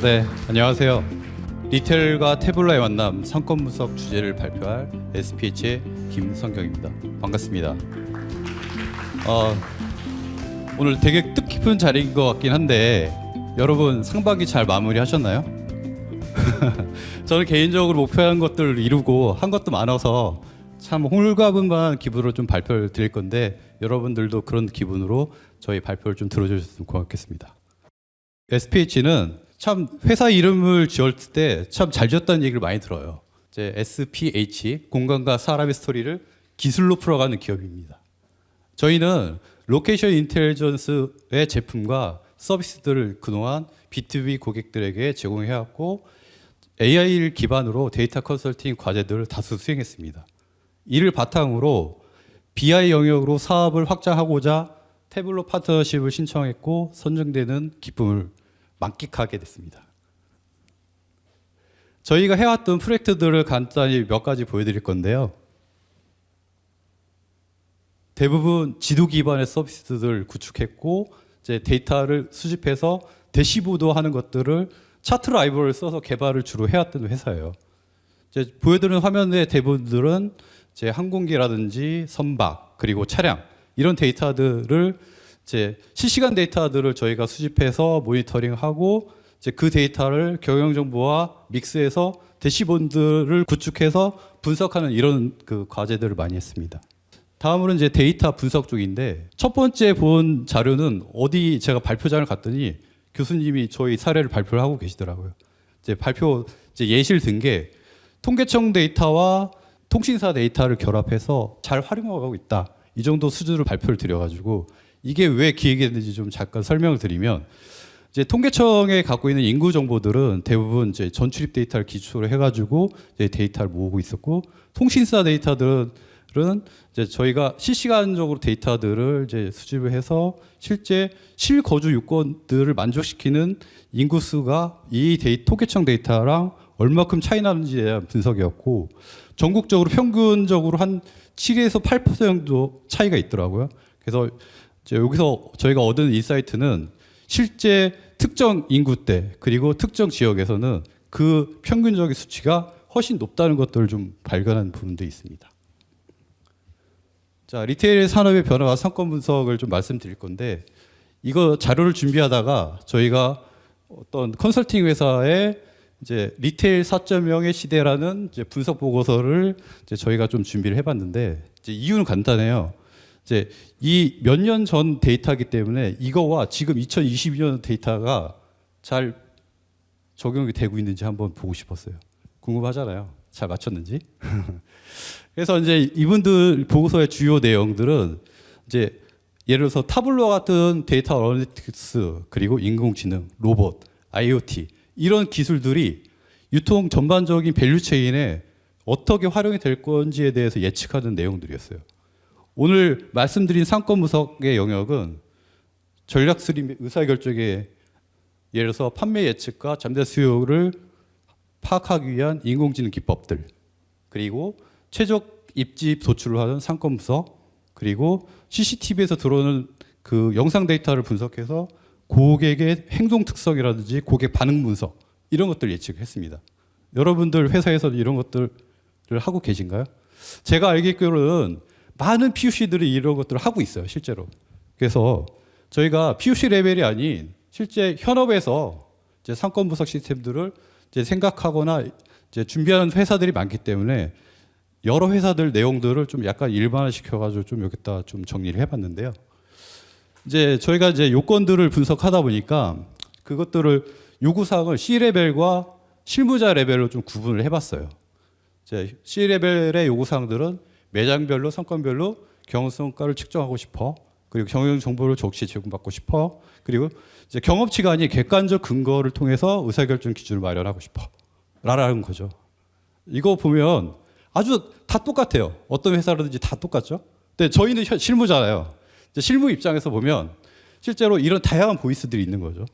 네, 안녕하세요. 리테일과 태블라의 만남 상권 분석 주제를 발표할 SPH의 김성경입니다. 반갑습니다. 오늘 되게 뜻깊은 자리인 것 같긴 한데 여러분 상반기 잘 마무리하셨나요? 저는 개인적으로 목표한 것들을 이루고 한 것도 많아서 참 홀가분한 기분으로 좀 발표를 드릴 건데 여러분들도 그런 기분으로 저희 발표를 좀 들어주셨으면 고맙겠습니다. SPH는 참 회사 이름을 지을 때 참 잘 지었다는 얘기를 많이 들어요. 이제 SPH, 공간과 사람의 스토리를 기술로 풀어가는 기업입니다. 저희는 로케이션 인텔리전스의 제품과 서비스들을 그동안 B2B 고객들에게 제공해왔고 AI를 기반으로 데이터 컨설팅 과제들을 다수 수행했습니다. 이를 바탕으로 BI 영역으로 사업을 확장하고자 태블로 파트너십을 신청했고 선정되는 기쁨을 만끽하게 됐습니다. 저희가 해왔던 프로젝트들을 간단히 몇 가지 보여드릴 건데요. 대부분 지도 기반의 서비스들을 구축했고 이제 데이터를 수집해서 대시보드 하는 것들을 차트 라이브러리를 써서 개발을 주로 해왔던 회사예요. 이제 보여드리는 화면의 대부분들은 이제 항공기라든지 선박 그리고 차량 이런 데이터들을 이제 실시간 데이터들을 저희가 수집해서 모니터링하고 이제 그 데이터를 경영 정보와 믹스해서 대시보드를 구축해서 분석하는 이런 그 과제들을 많이 했습니다. 다음으로는 이제 데이터 분석 쪽인데 첫 번째 본 자료는 어디 제가 발표장을 갔더니 교수님이 저희 사례를 발표를 하고 계시더라고요. 이제 발표 이제 예시를 든 게 통계청 데이터와 통신사 데이터를 결합해서 잘 활용하고 있다. 이 정도 수준으로 발표를 드려가지고 이게 왜 기획했는지 좀 잠깐 설명을 드리면 이제 통계청에 갖고 있는 인구 정보들은 대부분 이제 전출입 데이터를 기초로 해가지고 이제 데이터를 모으고 있었고 통신사 데이터들은 이제 저희가 실시간적으로 데이터들을 이제 수집을 해서 실제 실거주 요건들을 만족시키는 인구수가 이 통계청 데이터랑 얼마큼 차이 나는지에 대한 분석이었고 전국적으로 평균적으로 한 7에서 8% 정도 차이가 있더라고요. 그래서 이제 여기서 저희가 얻은 인사이트는 실제 특정 인구대 그리고 특정 지역에서는 그 평균적인 수치가 훨씬 높다는 것들을 좀 발견한 부분도 있습니다. 자, 리테일 산업의 변화와 상권 분석을 좀 말씀드릴 건데 이거 자료를 준비하다가 저희가 어떤 컨설팅 회사의 이제 리테일 4.0의 시대라는 이제 분석 보고서를 이제 저희가 좀 준비를 해봤는데 이제 이유는 간단해요. 이제 이 몇 년 전 데이터이기 때문에 이거와 지금 2022년 데이터가 잘 적용이 되고 있는지 한번 보고 싶었어요. 궁금하잖아요. 잘 맞췄는지. 그래서 이제 이분들 보고서의 주요 내용들은 이제 예를 들어서 타블로 같은 데이터 어널리틱스 그리고 인공지능, 로봇, IoT 이런 기술들이 유통 전반적인 밸류 체인에 어떻게 활용이 될 건지에 대해서 예측하는 내용들이었어요. 오늘 말씀드린 상권 분석의 영역은 전략 수립 의사결정에 예를 들어서 판매 예측과 잠재 수요를 파악하기 위한 인공지능 기법들 그리고 최적 입지 도출을 하는 상권 분석 그리고 CCTV에서 들어오는 그 영상 데이터를 분석해서 고객의 행동 특성이라든지 고객 반응 분석 이런 것들을 예측했습니다. 여러분들 회사에서 이런 것들을 하고 계신가요? 제가 알기로는 많은 POC들이 이런 것들을 하고 있어요, 실제로. 그래서 저희가 POC 레벨이 아닌 실제 현업에서 이제 상권 분석 시스템들을 이제 생각하거나 이제 준비하는 회사들이 많기 때문에 여러 회사들 내용들을 좀 약간 일반화시켜가지고 좀 여기다 좀 정리를 해봤는데요. 이제 저희가 이제 요건들을 분석하다 보니까 그것들을 요구사항을 C 레벨과 실무자 레벨로 좀 구분을 해봤어요. 이제 C 레벨의 요구사항들은 매장별로 상권별로 경험성가를 측정하고 싶어. 그리고 경영 정보를 적시 제공받고 싶어. 그리고 이제 경험치가 아닌 객관적 근거를 통해서 의사결정 기준을 마련하고 싶어. 라는 거죠. 이거 보면 아주 다 똑같아요. 어떤 회사라든지 다 똑같죠. 근데 저희는 실무잖아요. 실무 입장에서 보면 실제로 이런 다양한 보이스들이 있는 거죠.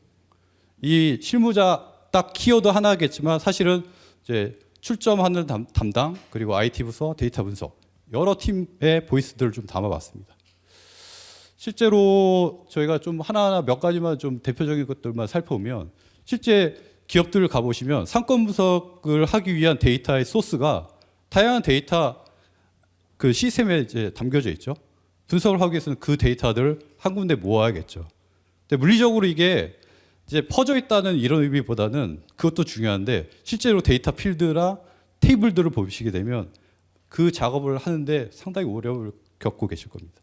이 실무자 딱 키워드 하나겠지만 사실은 이제 출점하는 담당 그리고 IT 부서 데이터 분석 여러 팀의 보이스들을 좀 담아봤습니다. 실제로 저희가 좀 하나하나 몇 가지만 좀 대표적인 것들만 살펴보면 실제 기업들을 가보시면 상권 분석을 하기 위한 데이터의 소스가 다양한 데이터 그 시스템에 이제 담겨져 있죠. 분석을 하기 위해서는 그 데이터들을 한 군데 모아야겠죠. 근데 물리적으로 이게 이제 퍼져 있다는 이런 의미보다는 그것도 중요한데 실제로 데이터 필드나 테이블들을 보시게 되면 그 작업을 하는데 상당히 어려움을 겪고 계실 겁니다.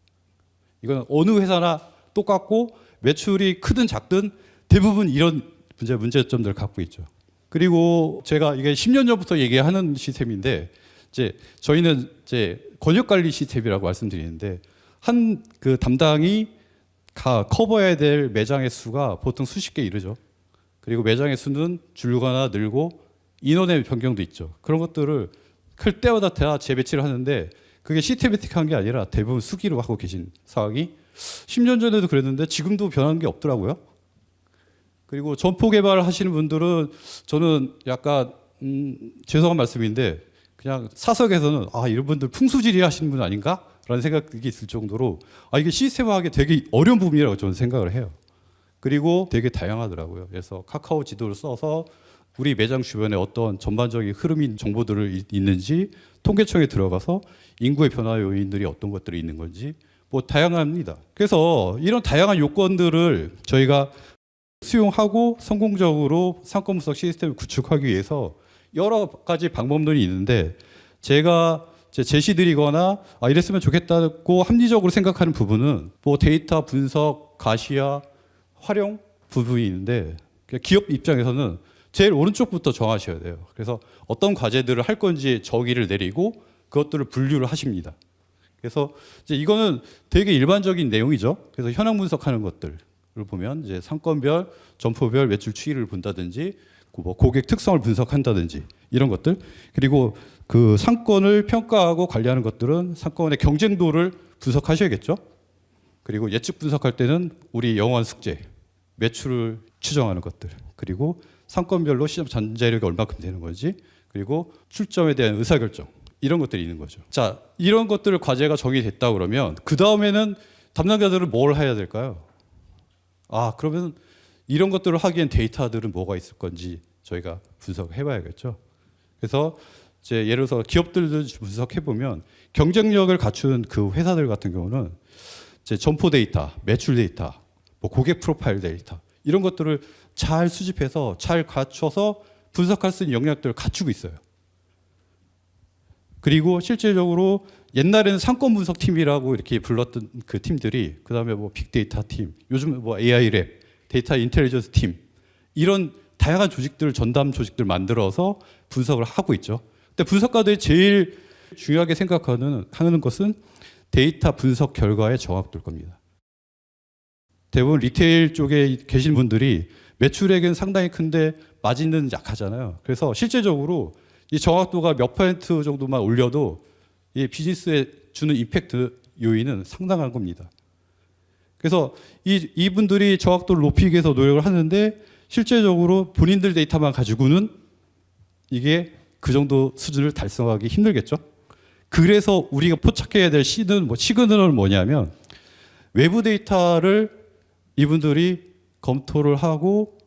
이건 어느 회사나 똑같고 매출이 크든 작든 대부분 이런 문제점들을 갖고 있죠. 그리고 제가 이게 10년 전부터 얘기하는 시스템인데 이제 저희는 이제 권역 관리 시스템이라고 말씀드리는데 한 그 담당이 커버해야 될 매장의 수가 보통 수십 개 이르죠. 그리고 매장의 수는 줄거나 늘고 인원의 변경도 있죠. 그런 것들을 클 때마다 다 재배치를 하는데 그게 시스테매틱한 게 아니라 대부분 수기로 하고 계신 상황이 10년 전에도 그랬는데 지금도 변한 게 없더라고요. 그리고 점포 개발을 하시는 분들은 저는 약간 죄송한 말씀인데 그냥 사석에서는 이런 분들 풍수지리 하시는 분 아닌가? 라는 생각이 있을 정도로 이게 시스템화하기 되게 어려운 부분이라고 저는 생각을 해요. 그리고 되게 다양하더라고요. 그래서 카카오 지도를 써서 우리 매장 주변에 어떤 전반적인 흐름인 정보들을 있는지 통계청에 들어가서 인구의 변화 요인들이 어떤 것들이 있는 건지 뭐 다양합니다. 그래서 이런 다양한 요건들을 저희가 수용하고 성공적으로 상권 분석 시스템을 구축하기 위해서 여러 가지 방법론이 있는데 제가 제시드리거나 이랬으면 좋겠다고 합리적으로 생각하는 부분은 뭐 데이터 분석, 가시화, 활용 부분이 있는데 기업 입장에서는 제일 오른쪽부터 정하셔야 돼요. 그래서 어떤 과제들을 할 건지 저기를 내리고 그것들을 분류를 하십니다. 그래서 이제 이거는 되게 일반적인 내용이죠. 그래서 현황 분석하는 것들을 보면 이제 상권별, 점포별 매출 추이를 본다든지 뭐 고객 특성을 분석한다든지 이런 것들, 그리고 그 상권을 평가하고 관리하는 것들은 상권의 경쟁도를 분석하셔야겠죠. 그리고 예측 분석할 때는 우리 영원 숙제, 매출을 추정하는 것들, 그리고 상권별로 시장 잠재력이 얼마큼 되는 건지, 그리고 출점에 대한 의사결정, 이런 것들이 있는 거죠. 자, 이런 것들 과제가 정의됐다 그러면 그 다음에는 담당자들은 뭘 해야 될까요? 그러면 이런 것들을 하기엔 데이터들은 뭐가 있을 건지 저희가 분석해 봐야겠죠. 그래서 이제 예를 들어서 기업들도 분석해 보면 경쟁력을 갖춘 그 회사들 같은 경우는 이제 점포 데이터, 매출 데이터, 뭐 고객 프로파일 데이터 이런 것들을 잘 수집해서 잘 갖춰서 분석할 수 있는 역량들을 갖추고 있어요. 그리고 실질적으로 옛날에는 상권 분석 팀이라고 이렇게 불렀던 그 팀들이 그다음에 뭐 빅데이터 팀, 요즘 뭐 AI 랩, 데이터 인텔리전스 팀 이런 다양한 조직들, 전담 조직들 만들어서 분석을 하고 있죠. 근데 분석가들이 제일 중요하게 생각하는 것은 데이터 분석 결과의 정확도일 겁니다. 대부분 리테일 쪽에 계신 분들이 매출액은 상당히 큰데 마진은 약하잖아요. 그래서 실제적으로 이 정확도가 몇 퍼센트 정도만 올려도 이 비즈니스에 주는 임팩트 요인은 상당한 겁니다. 그래서 이분들이 정확도를 높이기 위해서 노력을 하는데 실제적으로 본인들 데이터만 가지고는 이게 그 정도 수준을 달성하기 힘들겠죠. 그래서 우리가 포착해야 될 시그널은 뭐냐면 외부 데이터를 이분들이 검토를 하고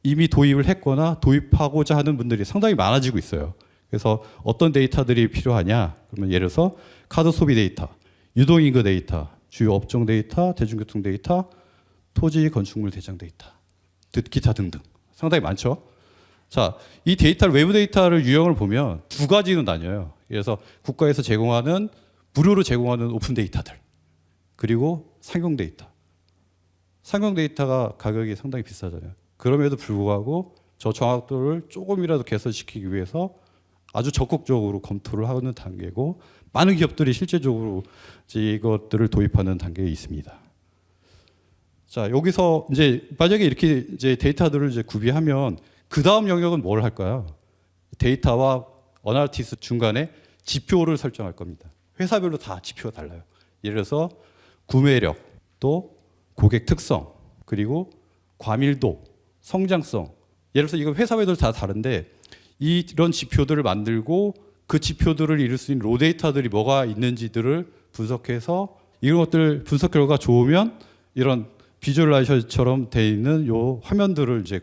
이미 도입을 했거나 도입하고자 하는 분들이 상당히 많아지고 있어요. 그래서 어떤 데이터들이 필요하냐? 그러면 예를 들어서 카드 소비 데이터, 유동인구 데이터, 주요 업종 데이터, 대중교통 데이터, 토지 건축물 대장 데이터, 기타 등등 상당히 많죠. 자, 이 데이터를 외부 데이터를 유형을 보면 두 가지로 나뉘어요. 그래서 국가에서 제공하는 무료로 제공하는 오픈 데이터들 그리고 상용 데이터. 상용 데이터가 가격이 상당히 비싸잖아요. 그럼에도 불구하고 저 정확도를 조금이라도 개선시키기 위해서 아주 적극적으로 검토를 하는 단계고 많은 기업들이 실제적으로 이것들을 도입하는 단계에 있습니다. 자, 여기서 이제 만약에 이렇게 이제 데이터들을 이제 구비하면 그 다음 영역은 뭘 할까요? 데이터와 어널티스 중간에 지표를 설정할 겁니다. 회사별로 다 지표가 달라요. 예를 들어서 구매력, 또 고객 특성, 그리고 과밀도, 성장성. 예를 들어서 이건 회사별로 다 다른데 이런 지표들을 만들고 그 지표들을 이룰 수 있는 로 데이터들이 뭐가 있는지들을 분석해서 이런 것들 분석 결과가 좋으면 이런 비주얼라이저처럼 돼 있는 요 화면들을 이제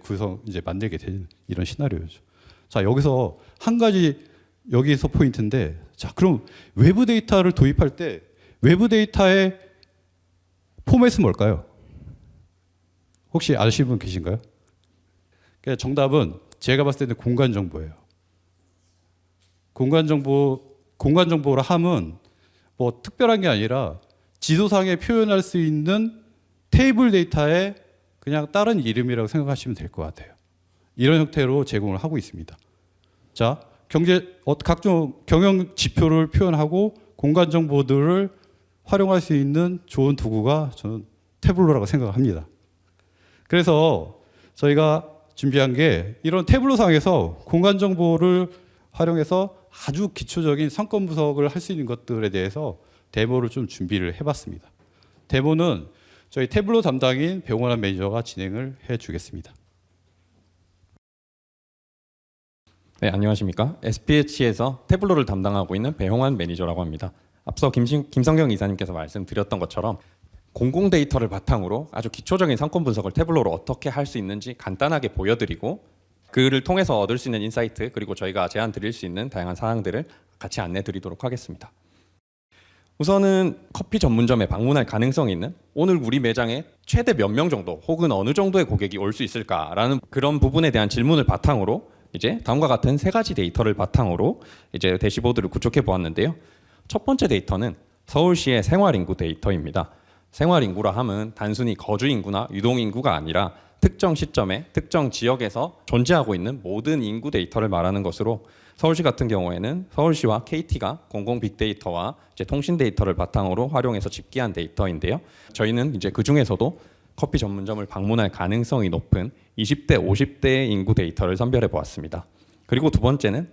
만들게 되는 이런 시나리오죠. 자, 여기서 한 가지 여기서 포인트인데, 자, 그럼 외부 데이터를 도입할 때 외부 데이터의 포맷은 뭘까요? 혹시 아시는 분 계신가요? 그러니까 정답은 제가 봤을 때는 공간 정보예요. 공간 정보라 함은 뭐 특별한 게 아니라 지도상에 표현할 수 있는 테이블 데이터의 그냥 다른 이름이라고 생각하시면 될 것 같아요. 이런 형태로 제공을 하고 있습니다. 자, 각종 경영 지표를 표현하고 공간 정보들을 활용할 수 있는 좋은 도구가 저는 태블로라고 생각합니다. 그래서 저희가 준비한 게 이런 태블로 상에서 공간 정보를 활용해서 아주 기초적인 성건 분석을 할 수 있는 것들에 대해서 데모를 좀 준비를 해봤습니다. 데모는 저희 태블로 담당인 배용환 매니저가 진행을 해주겠습니다. 네, 안녕하십니까. SPH에서 태블로를 담당하고 있는 배용환 매니저라고 합니다. 앞서 김성경 이사님께서 말씀드렸던 것처럼 공공 데이터를 바탕으로 아주 기초적인 상권 분석을 태블로로 어떻게 할 수 있는지 간단하게 보여드리고, 그를 통해서 얻을 수 있는 인사이트, 그리고 저희가 제안 드릴 수 있는 다양한 사항들을 같이 안내 드리도록 하겠습니다. 우선은 커피 전문점에 방문할 가능성이 있는, 오늘 우리 매장에 최대 몇 명 정도 혹은 어느 정도의 고객이 올 수 있을까라는 그런 부분에 대한 질문을 바탕으로 이제 다음과 같은 세 가지 데이터를 바탕으로 이제 대시보드를 구축해 보았는데요. 첫 번째 데이터는 서울시의 생활인구 데이터입니다. 생활인구라 함은 단순히 거주인구나 유동인구가 아니라 특정 시점에 특정 지역에서 존재하고 있는 모든 인구 데이터를 말하는 것으로, 서울시 같은 경우에는 서울시와 KT가 공공 빅데이터와 이제 통신 데이터를 바탕으로 활용해서 집계한 데이터인데요. 저희는 이제 그 중에서도 커피 전문점을 방문할 가능성이 높은 20대, 50대의 인구 데이터를 선별해 보았습니다. 그리고 두 번째는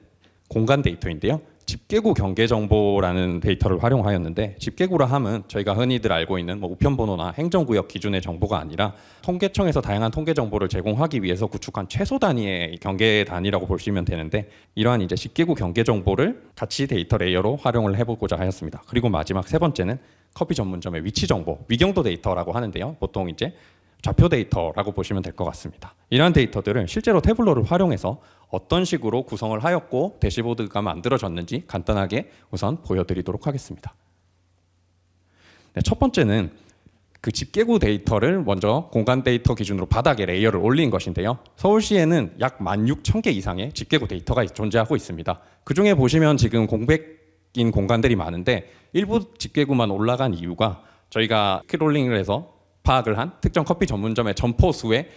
공간 데이터인데요. 집계구 경계 정보라는 데이터를 활용하였는데, 집계구라 함은 저희가 흔히들 알고 있는 뭐 우편번호나 행정구역 기준의 정보가 아니라 통계청에서 다양한 통계 정보를 제공하기 위해서 구축한 최소 단위의 경계 단위라고 보시면 되는데, 이러한 이제 집계구 경계 정보를 같이 데이터 레이어로 활용을 해보고자 하였습니다. 그리고 마지막 세 번째는 커피 전문점의 위치 정보, 위경도 데이터라고 하는데요. 보통 이제 좌표 데이터라고 보시면 될 것 같습니다. 이러한 데이터들을 실제로 태블로를 활용해서 어떤 식으로 구성을 하였고 대시보드가 만들어졌는지 간단하게 우선 보여드리도록 하겠습니다. 네, 첫 번째는 그 집계구 데이터를 먼저 공간 데이터 기준으로 바닥에 레이어를 올린 것인데요. 서울시에는 약 16,000개 이상의 집계구 데이터가 존재하고 있습니다. 그중에 보시면 지금 공백인 공간들이 많은데, 일부 집계구만 올라간 이유가 저희가 스크롤링을 해서 파악을 한 특정 커피 전문점의 점포 수의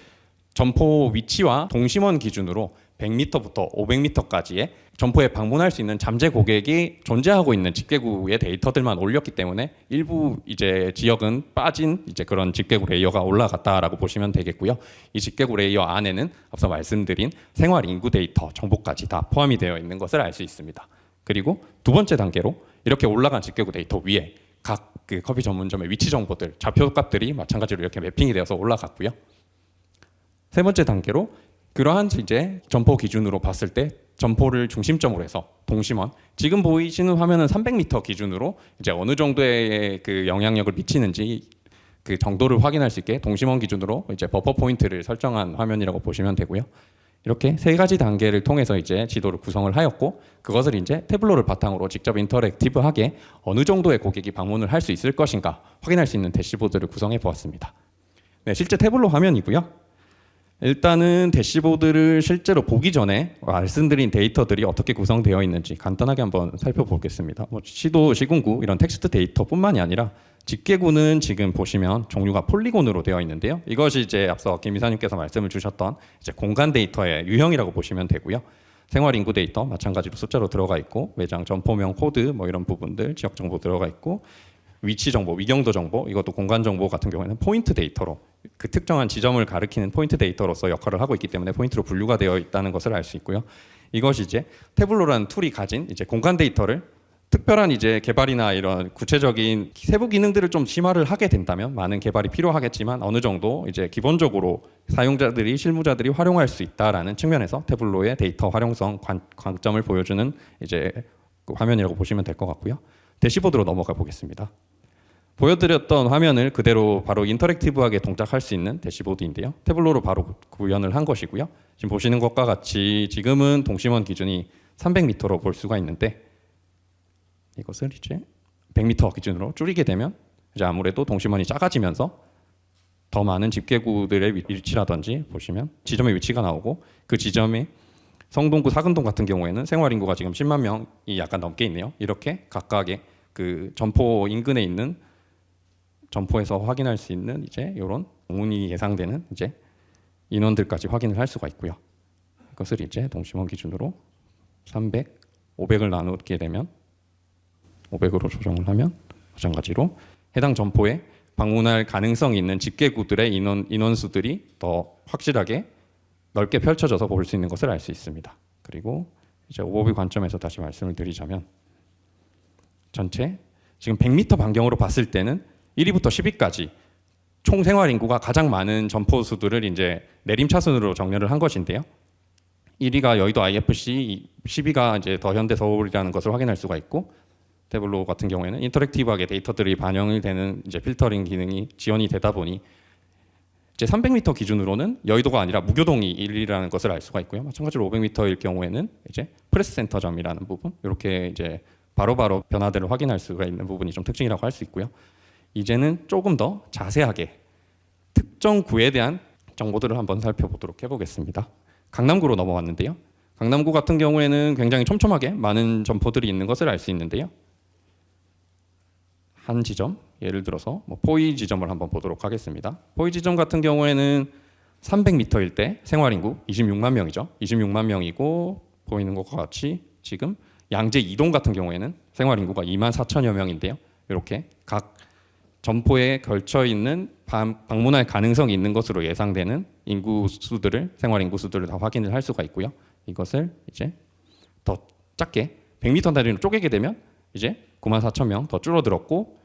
점포 위치와 동심원 기준으로 100m부터 500m까지의 점포에 방문할 수 있는 잠재 고객이 존재하고 있는 집계구의 데이터들만 올렸기 때문에 일부 이제 지역은 빠진 이제 그런 집계구 레이어가 올라갔다라고 보시면 되겠고요. 이 집계구 레이어 안에는 앞서 말씀드린 생활 인구 데이터 정보까지 다 포함이 되어 있는 것을 알 수 있습니다. 그리고 두 번째 단계로 이렇게 올라간 집계구 데이터 위에 각 그 커피 전문점의 위치 정보들, 좌표 값들이 마찬가지로 이렇게 매핑이 되어서 올라갔고요. 세 번째 단계로 그러한 이제 점포 기준으로 봤을 때 점포를 중심점으로 해서 동심원, 지금 보이시는 화면은 300m 기준으로 이제 어느 정도의 그 영향력을 미치는지 그 정도를 확인할 수 있게 동심원 기준으로 이제 버퍼 포인트를 설정한 화면이라고 보시면 되고요. 이렇게 세 가지 단계를 통해서 이제 지도를 구성을 하였고, 그것을 이제 태블로를 바탕으로 직접 인터랙티브하게 어느 정도의 고객이 방문을 할 수 있을 것인가 확인할 수 있는 대시보드를 구성해 보았습니다. 네, 실제 태블로 화면이고요. 일단은 대시보드를 실제로 보기 전에 말씀드린 데이터들이 어떻게 구성되어 있는지 간단하게 한번 살펴보겠습니다. 시도, 시군구 이런 텍스트 데이터뿐만이 아니라 집계구는 지금 보시면 종류가 폴리곤으로 되어 있는데요. 이것이 이제 앞서 김 이사님께서 말씀을 주셨던 이제 공간 데이터의 유형이라고 보시면 되고요. 생활 인구 데이터 마찬가지로 숫자로 들어가 있고, 매장 점포명 코드 뭐 이런 부분들 지역 정보 들어가 있고, 위치 정보, 위경도 정보, 이것도 공간 정보 같은 경우에는 포인트 데이터로 그 특정한 지점을 가리키는 포인트 데이터로서 역할을 하고 있기 때문에 포인트로 분류가 되어 있다는 것을 알 수 있고요. 이것이 이제 태블로라는 툴이 가진 이제 공간 데이터를 특별한 이제 개발이나 이런 구체적인 세부 기능들을 좀 심화를 하게 된다면 많은 개발이 필요하겠지만, 어느 정도 이제 기본적으로 사용자들이 실무자들이 활용할 수 있다라는 측면에서 태블로의 데이터 활용성 관점을 보여주는 이제 그 화면이라고 보시면 될 것 같고요. 대시보드로 넘어가 보겠습니다. 보여드렸던 화면을 그대로 바로 인터랙티브하게 동작할 수 있는 대시보드인데요. 태블로로 바로 구현을 한 것이고요. 지금 보시는 것과 같이 지금은 동심원 기준이 300m로 볼 수가 있는데 이것을 이제 100m 기준으로 줄이게 되면 이제 아무래도 동심원이 작아지면서 더 많은 집계구들의 위치라든지 보시면 지점의 위치가 나오고 그 지점에 성동구, 사근동 같은 경우에는 생활 인구가 지금 10만 명이 약간 넘게 있네요. 이렇게 각각의 그 점포 인근에 있는 점포에서 확인할 수 있는 이제 이런 공운이 예상되는 이제 인원들까지 확인을 할 수가 있고요. 이것을 이제 동심원 기준으로 300, 500을 나누게 되면 500으로 조정을 하면 마찬가지로 해당 점포에 방문할 가능성이 있는 집계구들의 인원수들이 더 확실하게 넓게 펼쳐져서 볼 수 있는 것을 알 수 있습니다. 그리고 이제 오버뷰 관점에서 다시 말씀을 드리자면 전체 지금 100m 반경으로 봤을 때는 1위부터 10위까지 총 생활 인구가 가장 많은 점포 수들을 이제 내림차순으로 정렬을 한 것인데요. 1위가 여의도 IFC, 10위가 이제 더 현대 서울이라는 것을 확인할 수가 있고 태블로 같은 경우에는 인터랙티브하게 데이터들이 반영이 되는 이제 필터링 기능이 지원이 되다 보니 이제 300m 기준으로는 여의도가 아니라 무교동이 1위라는 것을 알 수가 있고요. 마찬가지로 500m일 경우에는 이제 프레스 센터점이라는 부분 이렇게 이제 바로바로 변화들을 확인할 수가 있는 부분이 좀 특징이라고 할 수 있고요. 이제는 조금 더 자세하게 특정 구에 대한 정보들을 한번 살펴보도록 해보겠습니다. 강남구로 넘어왔는데요. 강남구 같은 경우에는 굉장히 촘촘하게 많은 점포들이 있는 것을 알 수 있는데요. 한 지점, 예를 들어서 포이 지점을 한번 보도록 하겠습니다. 포이 지점 같은 경우에는 300m일 때 생활인구 26만 명이죠. 26만 명이고 보이는 것과 같이 지금 양재 2동 같은 경우에는 생활인구가 2만 4천여 명인데요. 이렇게 각 점포에 걸쳐 있는 방문할 가능성이 있는 것으로 예상되는 인구 수들을 생활 인구 수들을 다 확인을 할 수가 있고요. 이것을 이제 더 작게 100m 단위로 쪼개게 되면 이제 9만 4천 명 더 줄어들었고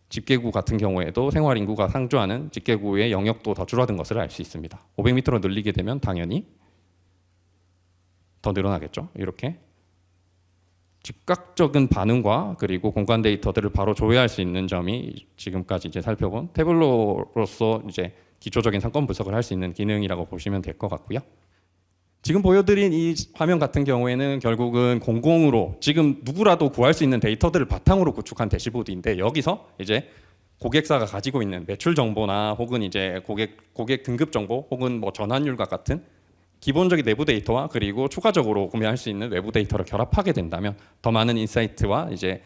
집계구 같은 경우에도 생활 인구가 상주하는 집계구의 영역도 더 줄어든 것을 알 수 있습니다. 500m로 늘리게 되면 당연히 더 늘어나겠죠. 이렇게 즉각적인 반응과 그리고 공간 데이터들을 바로 조회할 수 있는 점이 지금까지 이제 살펴본 태블로로서 이제 기초적인 상권 분석을 할 수 있는 기능이라고 보시면 될 것 같고요. 지금 보여드린 이 화면 같은 경우에는 결국은 공공으로 지금 누구라도 구할 수 있는 데이터들을 바탕으로 구축한 대시보드인데 여기서 이제 고객사가 가지고 있는 매출 정보나 혹은 이제 고객 등급 정보 혹은 뭐 전환율과 같은 기본적인 내부 데이터와 그리고 추가적으로 구매할 수 있는 외부 데이터를 결합하게 된다면 더 많은 인사이트와 이제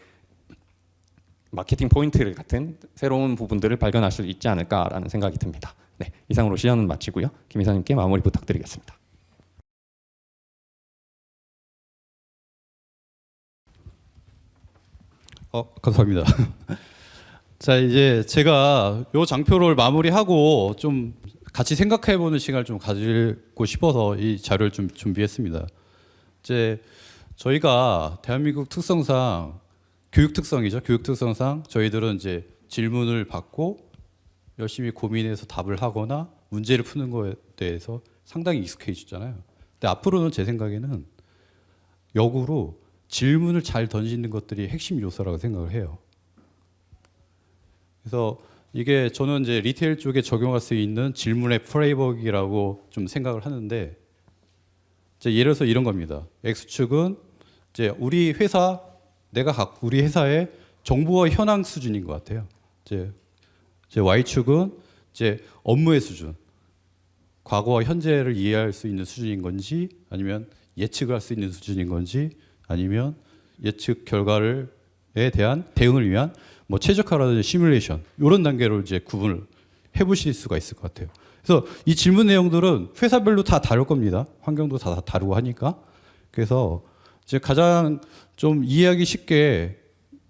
마케팅 포인트 같은 새로운 부분들을 발견할 수 있지 않을까라는 생각이 듭니다. 네, 이상으로 시연은 마치고요. 김 이사님께 마무리 부탁드리겠습니다. 감사합니다. 자, 이제 제가 요 장표를 마무리하고 좀 같이 생각해보는 시간을 좀 가지고 싶어서 이 자료를 좀 준비했습니다. 이제 저희가 대한민국 특성상 교육 특성이죠. 교육 특성상 저희들은 이제 질문을 받고 열심히 고민해서 답을 하거나 문제를 푸는 거에 대해서 상당히 익숙해지잖아요. 근데 앞으로는 제 생각에는 역으로 질문을 잘 던지는 것들이 핵심 요소라고 생각을 해요. 그래서 이게 저는 이제 리테일 쪽에 적용할 수 있는 질문의 프레임워크라고 좀 생각을 하는데 이제 예를 들어서 이런 겁니다. X축은 이제 우리 회사의 정보와 현황 수준인 것 같아요. 이제 Y축은 이제 업무의 수준, 과거와 현재를 이해할 수 있는 수준인 건지 아니면 예측을 할 수 있는 수준인 건지 아니면 예측 결과에 대한 대응을 위한 뭐 최적화라든지 시뮬레이션 이런 단계로 이제 구분을 해보실 수가 있을 것 같아요. 그래서 이 질문 내용들은 회사별로 다 다를 겁니다. 환경도 다 다르고 하니까. 그래서 이제 가장 좀 이해하기 쉽게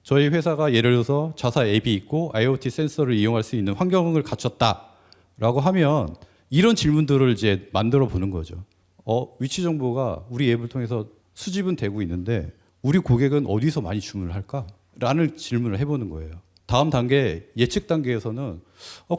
저희 회사가 예를 들어서 자사 앱이 있고 IoT 센서를 이용할 수 있는 환경을 갖췄다라고 하면 이런 질문들을 이제 만들어 보는 거죠. 위치 정보가 우리 앱을 통해서 수집은 되고 있는데 우리 고객은 어디서 많이 주문을 할까? 라는 질문을 해보는 거예요. 다음 단계 예측 단계에서는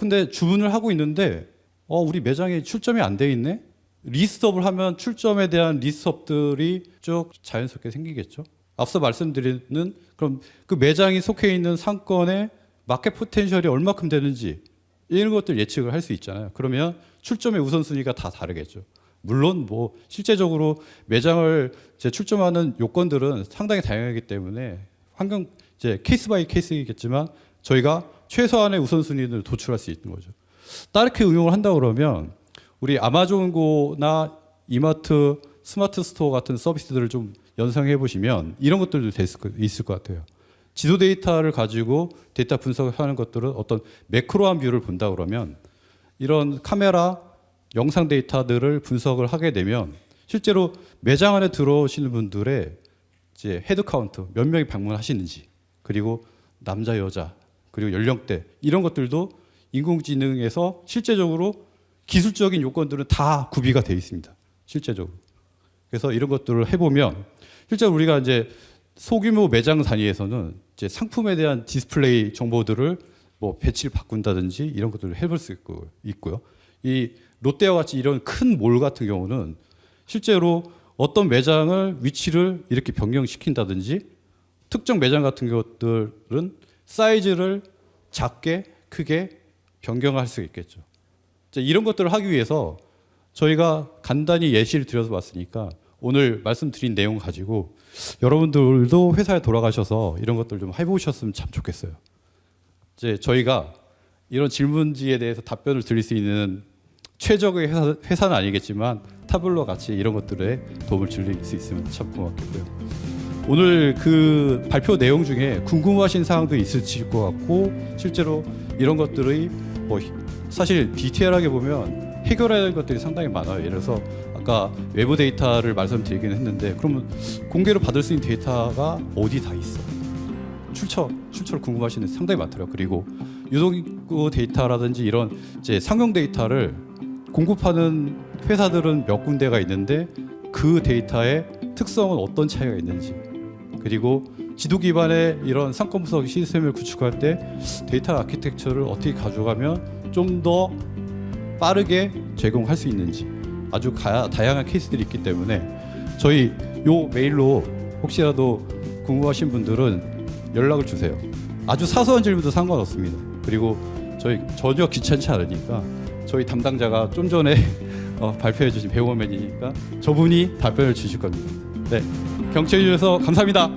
근데 주문을 하고 있는데 우리 매장에 출점이 안 돼 있네? 리스트업을 하면 출점에 대한 리스트업들이 쭉 자연스럽게 생기겠죠. 앞서 말씀드리는 그럼 그 매장이 속해 있는 상권의 마켓 포텐셜이 얼마큼 되는지 이런 것들 예측을 할 수 있잖아요. 그러면 출점의 우선순위가 다 다르겠죠. 물론 뭐 실제적으로 매장을 이제 출점하는 요건들은 상당히 다양하기 때문에 환경 이제 케이스 바이 케이스이겠지만 저희가 최소한의 우선순위를 도출할 수 있는 거죠. 다르게 응용을 한다 그러면 우리 아마존고나 이마트, 스마트 스토어 같은 서비스들을 좀 연상해 보시면 이런 것들도 있을 것 같아요. 지도 데이터를 가지고 데이터 분석하는 것들은 어떤 매크로한 뷰를 본다 그러면 이런 카메라, 영상 데이터들을 분석을 하게 되면 실제로 매장 안에 들어오시는 분들의 이제 헤드 카운트, 몇 명이 방문하시는지, 그리고 남자, 여자, 그리고 연령대 이런 것들도 인공지능에서 실제적으로 기술적인 요건들은 다 구비가 되어 있습니다. 실제적으로. 그래서 이런 것들을 해보면 실제로 우리가 이제 소규모 매장 단위에서는 이제 상품에 대한 디스플레이 정보들을 뭐 배치를 바꾼다든지 이런 것들을 해볼 수 있고요. 이 롯데와 같이 이런 큰 몰 같은 경우는 실제로 어떤 매장을 위치를 이렇게 변경시킨다든지 특정 매장 같은 것들은 사이즈를 작게 크게 변경할 수 있겠죠. 이런 것들을 하기 위해서 저희가 간단히 예시를 들여서 봤으니까 오늘 말씀드린 내용 가지고 여러분들도 회사에 돌아가셔서 이런 것들 좀 해보셨으면 참 좋겠어요. 이제 저희가 이런 질문지에 대해서 답변을 드릴 수 있는 최적의 회사는 아니겠지만 타블로 같이 이런 것들에 도움을 줄 수 있으면 참 고맙겠고요. 오늘 그 발표 내용 중에 궁금하신 사항도 있으실 것 같고 실제로 이런 것들의 뭐 사실 디테일하게 보면 해결해야 할 것들이 상당히 많아요. 예를 들어서 아까 외부 데이터를 말씀드리긴 했는데 그러면 공개로 받을 수 있는 데이터가 어디 다 있어? 출처를 궁금하시는 상당히 많더라고요. 그리고 유동인구 데이터라든지 이런 이제 상용 데이터를 공급하는 회사들은 몇 군데가 있는데 그 데이터의 특성은 어떤 차이가 있는지, 그리고 지도 기반의 이런 상권 분석 시스템을 구축할 때 데이터 아키텍처를 어떻게 가져가면 좀 더 빠르게 제공할 수 있는지 아주 다양한 케이스들이 있기 때문에 저희 요 메일로 혹시라도 궁금하신 분들은 연락을 주세요. 아주 사소한 질문도 상관없습니다. 그리고 저희 전혀 귀찮지 않으니까 저희 담당자가 좀 전에 발표해 주신 배우원맨이니까 저분이 답변을 주실 겁니다. 네, 경청해 주셔서 감사합니다.